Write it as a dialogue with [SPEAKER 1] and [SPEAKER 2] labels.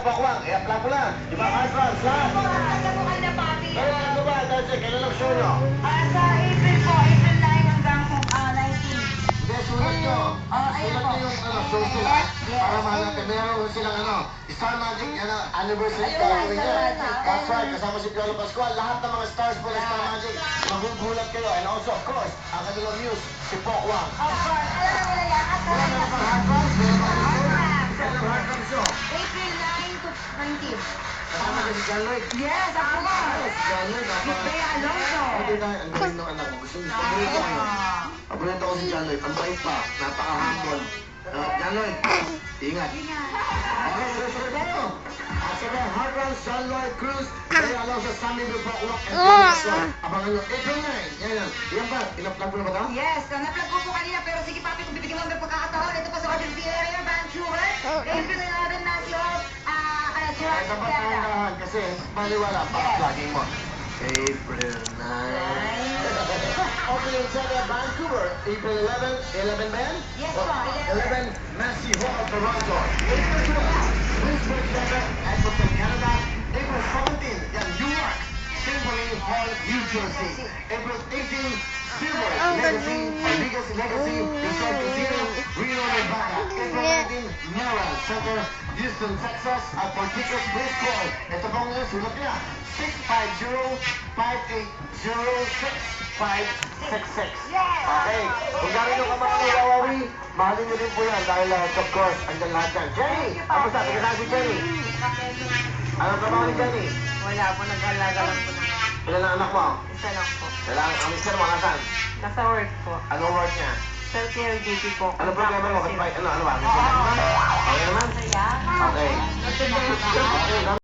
[SPEAKER 1] Pakwang, i-apply mo lang. Di ba, hard runs, lahat?
[SPEAKER 2] Kaya po kayo na papi.
[SPEAKER 1] Kaya ano ba, Darcy, kailan ang show nyo?
[SPEAKER 2] Sa April po, April 9 hanggang 19.
[SPEAKER 1] Hindi, sulat nyo.
[SPEAKER 2] Ayun
[SPEAKER 1] Sulat
[SPEAKER 2] po.
[SPEAKER 1] nyo yung show sila.
[SPEAKER 2] Yes.
[SPEAKER 1] Para mahanapin. Meron silang Star Magic, anniversary.
[SPEAKER 2] Ayun,
[SPEAKER 1] Gagawin
[SPEAKER 2] Star
[SPEAKER 1] niya.
[SPEAKER 2] Magic.
[SPEAKER 1] That's right, kasama si Piolo Pascual. Lahat ng mga stars po ng Star Magic. Magugulat kayo. And also, of course, ang kanilang muse, si Pokwang.
[SPEAKER 2] Of course, alam na nila yan. At
[SPEAKER 1] Wala na pang hard runs. Meron pang hard runs. Kailan ang hard runs nyo?
[SPEAKER 2] April 9 to 19.
[SPEAKER 1] Kasama si John Lloyd.
[SPEAKER 2] Yes, of course.
[SPEAKER 1] John Lloyd,
[SPEAKER 2] Miss Bea Alonso.
[SPEAKER 1] Hindi na, ang galing ng anak mo. Gusto niyo, paborito ko yun. Paborito ko si John Lloyd. Ang bait pa. Napaka-humble. John Lloyd, ingat. Okay, ready tayo. Sa mga hard runs, John Lloyd Cruz, Bea Alonso, Sammy Bubakwak, and Pascual. Abangan nyo, April 9. Yan. Yan ba? Ina-plug mo na ba ito?
[SPEAKER 2] Yes, na-plug ko po kanina pero sige papi kung bibigyan mo ng pagkakataon. Ito po sa Orchard Area, Vancouver. April 11 na si
[SPEAKER 1] Ay, dapat tahan kasi maliwala pa ang plugging mo. April 9. Opening set at Vancouver, April 11, 11 men?
[SPEAKER 2] Yes,
[SPEAKER 1] Or
[SPEAKER 2] po, 11.
[SPEAKER 1] 11 Massey Hall, Toronto. April 12, Winsburg Center, Edmonton, Canada. April 17, yan, Newark, Symphony Hall, New Jersey. April 18, Silver, Legacy, Legacy, Resort Casino, Reno, Nevada. April 19, Merrill Center, Houston, Texas. At for tickets, please call. Ito pong sulat niya, 650-580-6566. Okay. Kung galing nyo ka mga Wawawi, mahalin nyo rin po yan dahil of course, andyan lahat yan. Jenny! Kamusta? Tingnan si Jenny. Anong trabaho ni Jenny?
[SPEAKER 3] Wala po, nag-alaga lang po na.
[SPEAKER 1] Ilan ang anak mo?
[SPEAKER 3] Isa lang po.
[SPEAKER 1] Kailangan ang mister mo, nasan?
[SPEAKER 3] Nasa work po.
[SPEAKER 1] Anong work niya?
[SPEAKER 3] Self-care duty po.
[SPEAKER 1] Ano problema mo? Ano ba? May problema? Okay naman?
[SPEAKER 3] Kaya?
[SPEAKER 1] Okay. Okay.